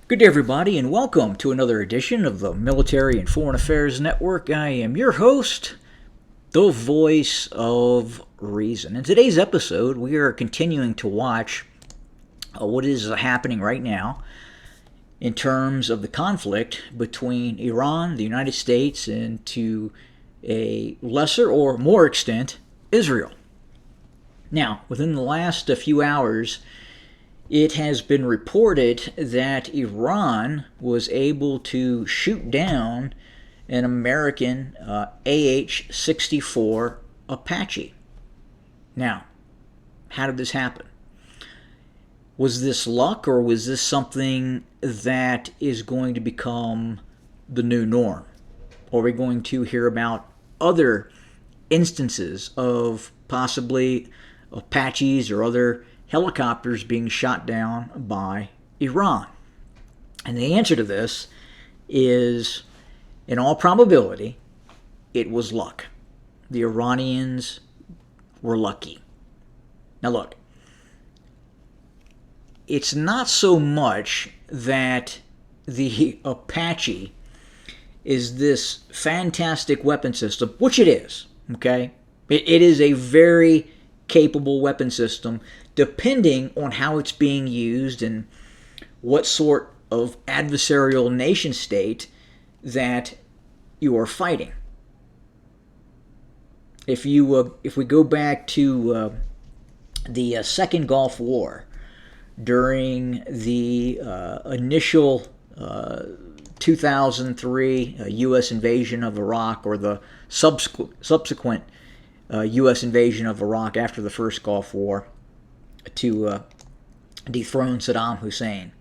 Good day, everybody, and welcome to another edition of the Military and Foreign Affairs Network. I am your host, the voice of reason. In today's episode, we are continuing to watch what is happening right now in terms of the conflict between Iran, the United States, and to a lesser or more extent, Israel. Now, within the last few hours, it has been reported that Iran was able to shoot down an American AH-64 Apache. Now, how did this happen? Was this luck, or was this something that is going to become the new norm? Or are we going to hear about other instances of possibly Apaches or other helicopters being shot down by Iran? And the answer to this is, in all probability, it was luck. The Iranians were lucky. Now look, it's not so much that the Apache is this fantastic weapon system, which it is, okay? It is a very capable weapon system, depending on how it's being used and what sort of adversarial nation state that you are fighting. If we go back to the Second Gulf War, during the initial 2003 U.S. invasion of Iraq, or the subsequent U.S. invasion of Iraq after the first Gulf War to dethrone Saddam Hussein.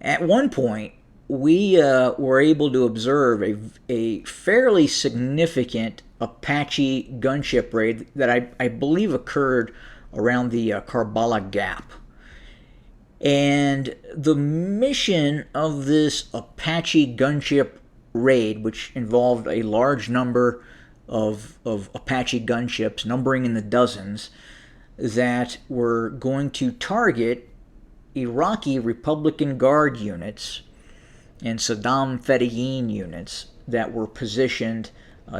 At one point, we were able to observe a fairly significant Apache gunship raid that I believe occurred around the Karbala Gap. And the mission of this Apache gunship raid, which involved a large number of Apache gunships, numbering in the dozens, that were going to target Iraqi Republican Guard units and Saddam Fedayeen units that were positioned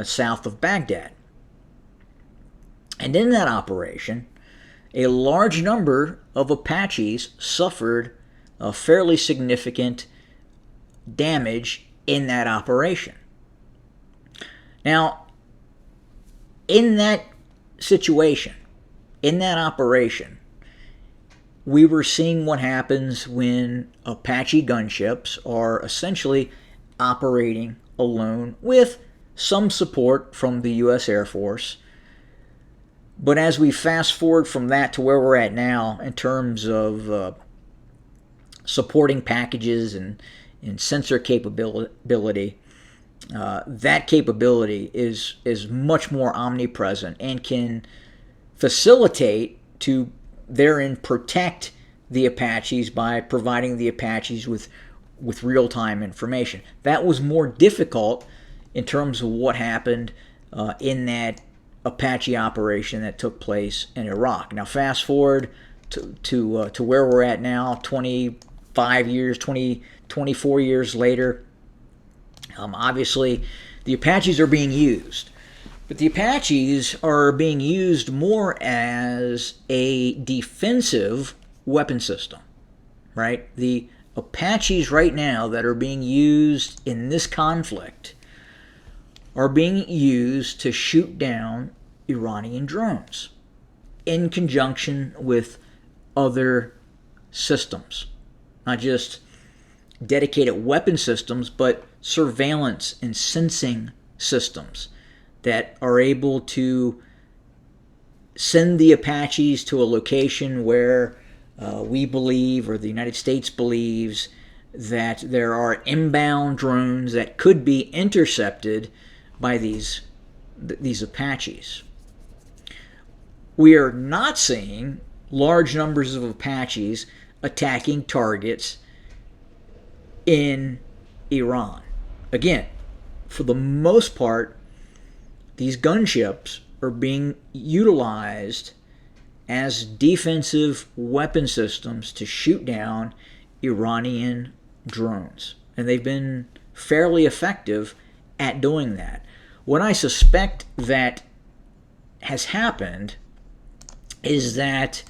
south of Baghdad. And in that operation, a large number of Apaches suffered a fairly significant damage in that operation. Now, in that situation, in that operation, we were seeing what happens when Apache gunships are essentially operating alone with some support from the U.S. Air Force. But as we fast forward from that to where we're at now in terms of supporting packages and sensor capability, that capability is much more omnipresent and can facilitate to therein protect the Apaches by providing the Apaches with real-time information. That was more difficult in terms of what happened in that Apache operation that took place in Iraq. Now fast forward to where we're at now, 25 years, 24 years later. Obviously, the Apaches are being used. But the Apaches are being used more as a defensive weapon system, right? The Apaches right now that are being used in this conflict are being used to shoot down Iranian drones in conjunction with other systems. Not just dedicated weapon systems, but surveillance and sensing systems that are able to send the Apaches to a location where we believe, or the United States believes, that there are inbound drones that could be intercepted by these Apaches. We are not seeing large numbers of Apaches attacking targets in Iran. Again, for the most part, these gunships are being utilized as defensive weapon systems to shoot down Iranian drones. And they've been fairly effective at doing that. What I suspect that has happened is that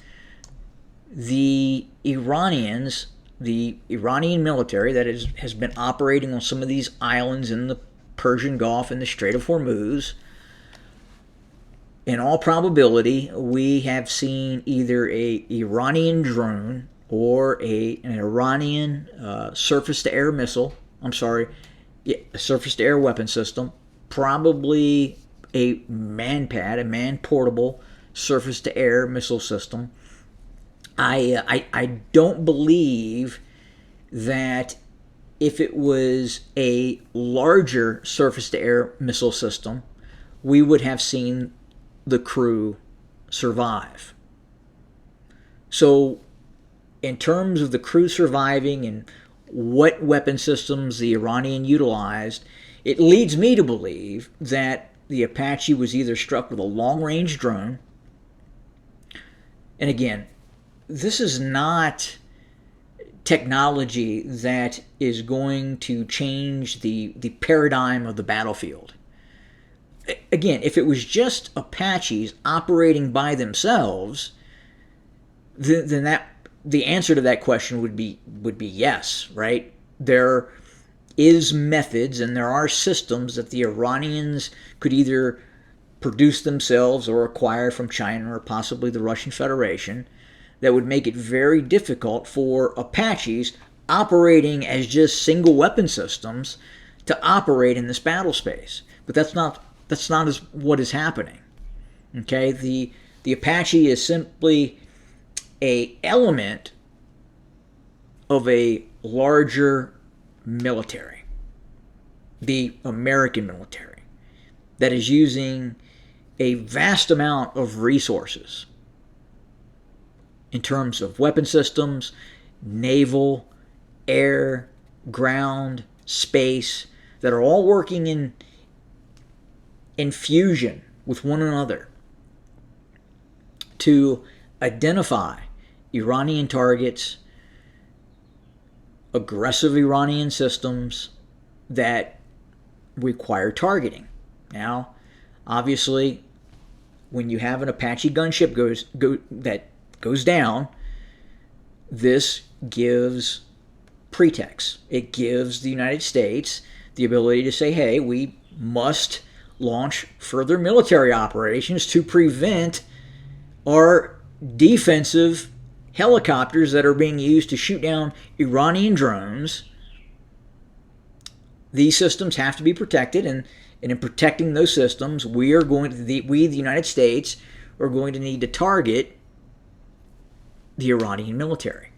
the Iranians, the Iranian military that has been operating on some of these islands in the Persian Gulf and the Strait of Hormuz, in all probability, we have seen either a Iranian drone or an Iranian surface-to-air missile. I'm sorry, a surface-to-air weapon system, probably a man-pad, a man-portable surface-to-air missile system. I don't believe that if it was a larger surface-to-air missile system, we would have seen the crew survive. So, in terms of the crew surviving and what weapon systems the Iranian utilized, it leads me to believe that the Apache was either struck with a long-range drone. And again, this is not technology that is going to change the paradigm of the battlefield. Again, if it was just Apaches operating by themselves, then the answer to that question would be yes, right? There is methods and there are systems that the Iranians could either produce themselves or acquire from China or possibly the Russian Federation that would make it very difficult for Apaches operating as just single weapon systems to operate in this battle space. But that's not what is happening. Okay, the Apache is simply a element of a larger military, the American military, that is using a vast amount of resources in terms of weapon systems, naval, air, ground, space, that are all working in fusion with one another to identify Iranian targets, aggressive Iranian systems that require targeting. Now, obviously, when you have an Apache gunship that goes down, this gives pretext. It gives the United States the ability to say, hey, we must launch further military operations to prevent our defensive helicopters that are being used to shoot down Iranian drones. These systems have to be protected, and in protecting those systems, we, the United States, are going to need to target the Iranian military.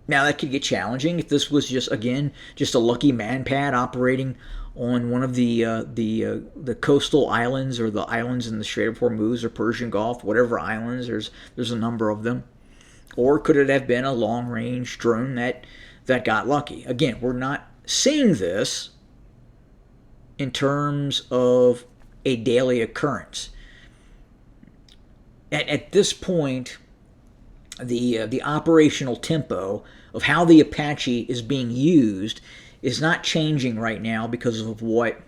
Now, that could get challenging if this was just a lucky man-pad operating on one of the coastal islands or the islands in the Strait of Hormuz or Persian Gulf, whatever islands. There's a number of them. Or could it have been a long-range drone that got lucky? Again, we're not seeing this in terms of a daily occurrence. At this point, the operational tempo of how the Apache is being used is not changing right now because of what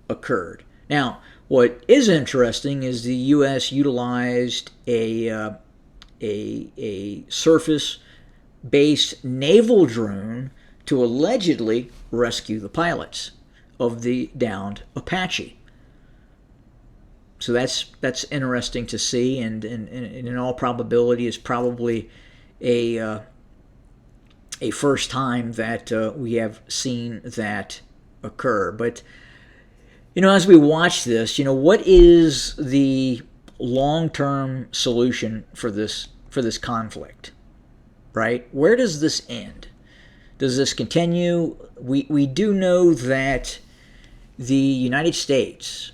occurred. Now, what is interesting is the U.S. utilized a surface-based naval drone to allegedly rescue the pilots of the downed Apache. So that's interesting to see, and in all probability is probably a first time that we have seen that occur. But as we watch this, what is the long-term solution for this conflict? Right? Where does this end? Does this continue? We do know that the United States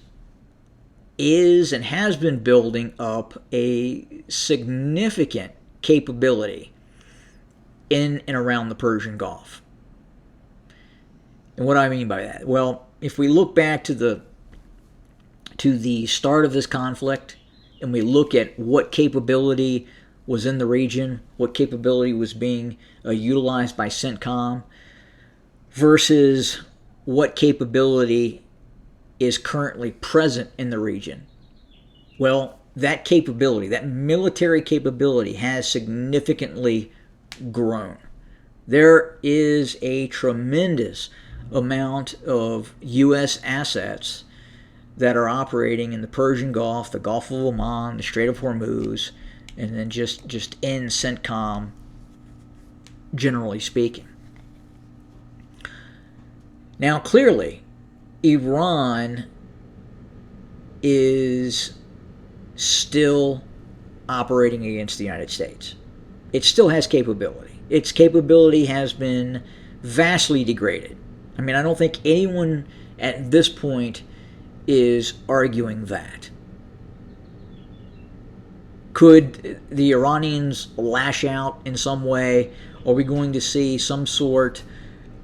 is and has been building up a significant capability in and around the Persian Gulf. And what do I mean by that? Well, if we look back to the start of this conflict and we look at what capability was in the region, what capability was being utilized by CENTCOM, versus what capability is currently present in the region. Well, that capability, that military capability, has significantly grown. There is a tremendous amount of U.S. assets that are operating in the Persian Gulf, the Gulf of Oman, the Strait of Hormuz, and then just in CENTCOM, generally speaking. Now, clearly, Iran is still operating against the United States. It still has capability. Its capability has been vastly degraded. I mean, I don't think anyone at this point is arguing that. Could the Iranians lash out in some way? Are we going to see some sort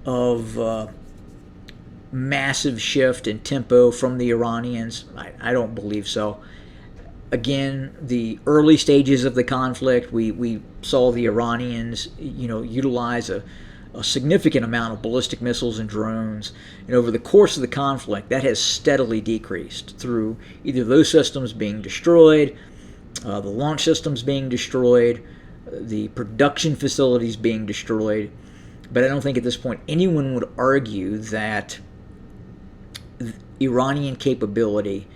of massive shift in tempo from the Iranians? I don't believe so. Again, the early stages of the conflict, we saw the Iranians, utilize a significant amount of ballistic missiles and drones. And over the course of the conflict, that has steadily decreased through either those systems being destroyed, the launch systems being destroyed, the production facilities being destroyed. But I don't think at this point anyone would argue that Iranian capability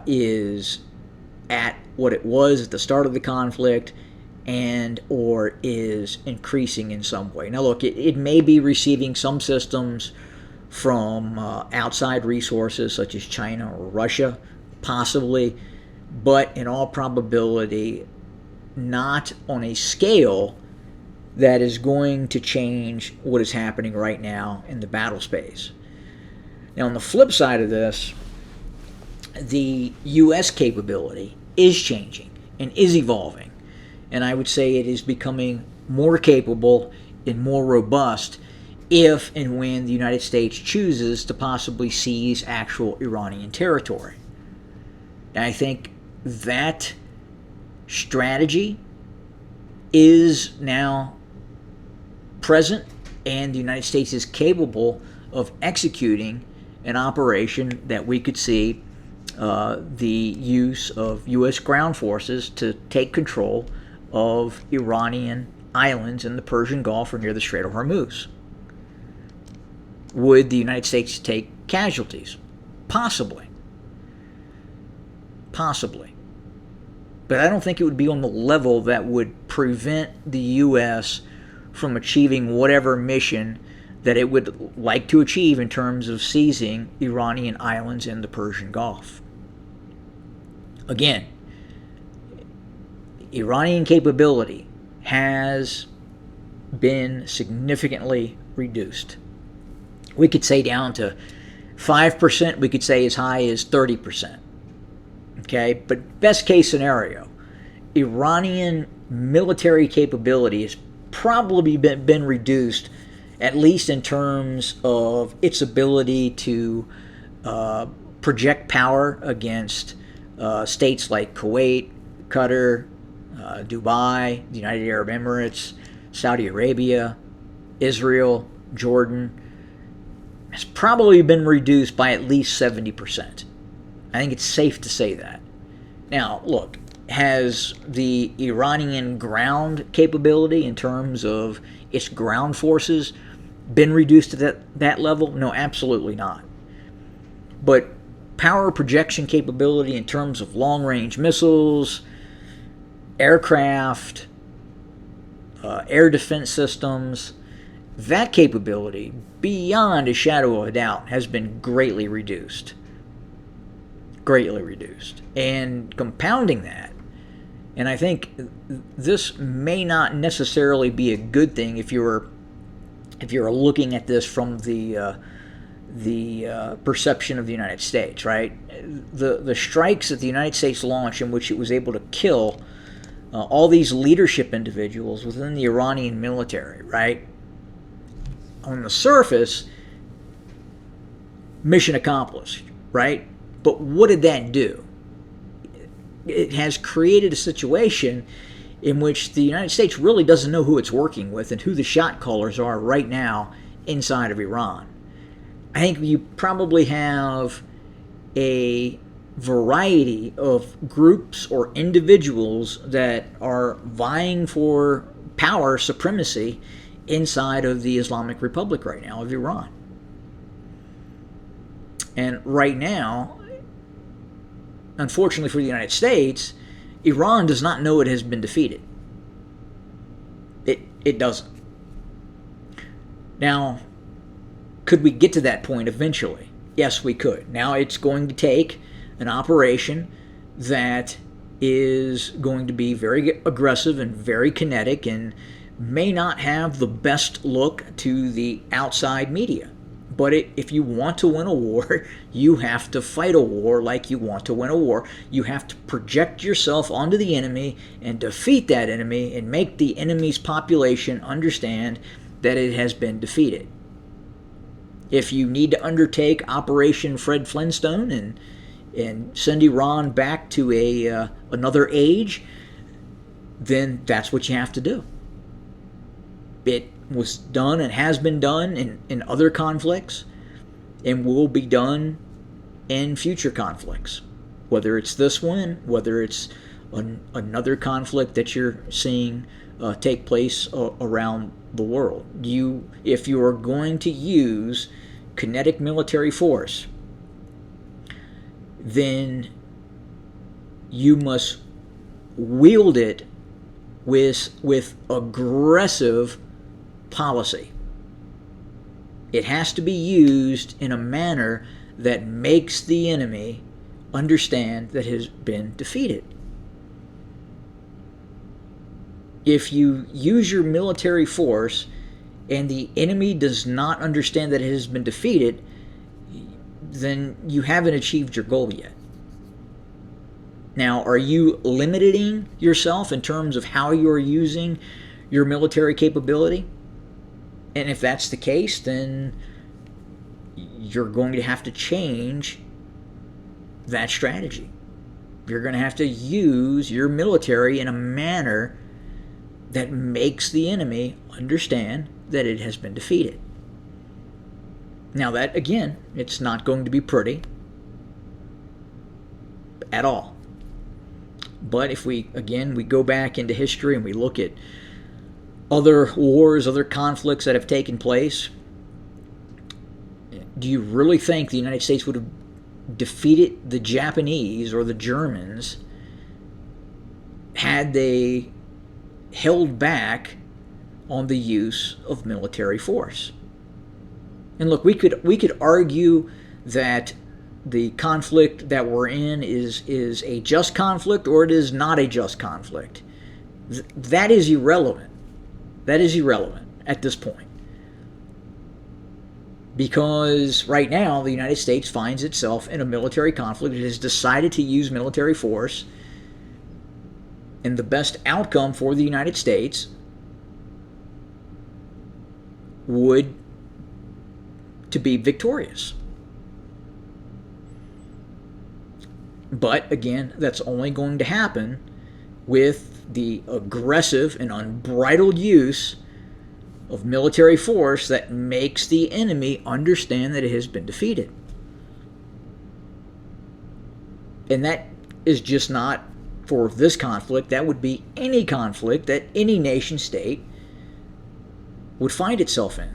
is at what it was at the start of the conflict and or is increasing in some way. Now look, it may be receiving some systems from outside resources such as China or Russia, possibly, but in all probability not on a scale that is going to change what is happening right now in the battle space. Now on the flip side of this, the U.S. capability is changing and is evolving. And I would say it is becoming more capable and more robust if and when the United States chooses to possibly seize actual Iranian territory. And I think that strategy is now present, and the United States is capable of executing an operation that we could see the use of U.S. ground forces to take control of Iranian islands in the Persian Gulf or near the Strait of Hormuz. Would the United States take casualties? Possibly. Possibly. But I don't think it would be on the level that would prevent the U.S. from achieving whatever mission that it would like to achieve in terms of seizing Iranian islands in the Persian Gulf. Again, Iranian capability has been significantly reduced. We could say down to 5%, we could say as high as 30%. Okay, but best case scenario, Iranian military capability has probably been reduced, at least in terms of its ability to project power against states like Kuwait, Qatar, Dubai, the United Arab Emirates, Saudi Arabia, Israel, Jordan. Has probably been reduced by at least 70%. I think it's safe to say that. Now, look, has the Iranian ground capability in terms of its ground forces been reduced to that level? No, absolutely not. But power projection capability in terms of long-range missiles, aircraft, air defense systems, that capability, beyond a shadow of a doubt, has been greatly reduced. Greatly reduced. And compounding that, and I think this may not necessarily be a good thing if you're looking at this from the perception of the United States, right? The strikes that the United States launched, in which it was able to kill all these leadership individuals within the Iranian military, right? On the surface, mission accomplished, right? But what did that do? It has created a situation in which the United States really doesn't know who it's working with and who the shot callers are right now inside of Iran. I think you probably have a variety of groups or individuals that are vying for power supremacy inside of the Islamic Republic right now of Iran. And right now, unfortunately for the United States, Iran does not know it has been defeated. It doesn't. Now, could we get to that point eventually? Yes, we could. Now it's going to take an operation that is going to be very aggressive and very kinetic and may not have the best look to the outside media. But if you want to win a war, you have to fight a war like you want to win a war. You have to project yourself onto the enemy and defeat that enemy and make the enemy's population understand that it has been defeated. If you need to undertake Operation Fred Flintstone and send Iran back to another age, then that's what you have to do. It was done and has been done in other conflicts and will be done in future conflicts. Whether it's this one, whether it's another conflict that you're seeing take place around the world. If you are going to use kinetic military force, then you must wield it with aggressive policy. It has to be used in a manner that makes the enemy understand that it has been defeated. If you use your military force and the enemy does not understand that it has been defeated, then you haven't achieved your goal yet. Now, are you limiting yourself in terms of how you're using your military capability? And if that's the case, then you're going to have to change that strategy. You're going to have to use your military in a manner that makes the enemy understand that it has been defeated. Now that, again, it's not going to be pretty at all. But if we go back into history and we look at other wars, other conflicts that have taken place, do you really think the United States would have defeated the Japanese or the Germans had they held back on the use of military force? And look, we could argue that the conflict that we're in is a just conflict or it is not a just conflict. That is irrelevant. That is irrelevant at this point. Because right now, the United States finds itself in a military conflict. It has decided to use military force. And the best outcome for the United States would to be victorious. But again, that's only going to happen with the aggressive and unbridled use of military force that makes the enemy understand that it has been defeated. And that is just not for this conflict. That would be any conflict that any nation state would find itself in.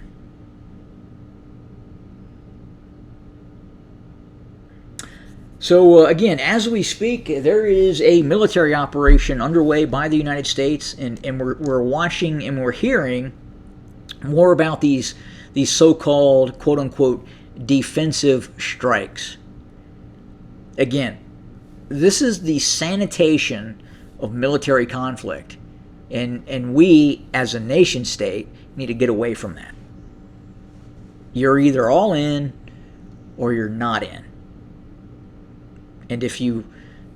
So again, as we speak, there is a military operation underway by the United States, and we're watching and we're hearing more about these so-called quote-unquote defensive strikes. Again, this is the sanitation of military conflict, and we as a nation state need to get away from that. You're either all in or you're not in. And if you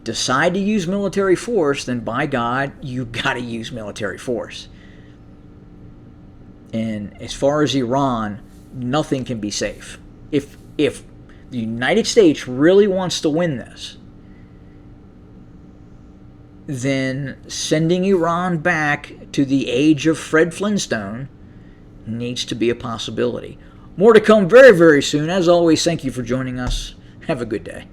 decide to use military force, then by God, you've got to use military force. And as far as Iran, nothing can be safe. If the United States really wants to win this, then sending Iran back to the age of Fred Flintstone needs to be a possibility. More to come very, very soon. As always, thank you for joining us. Have a good day.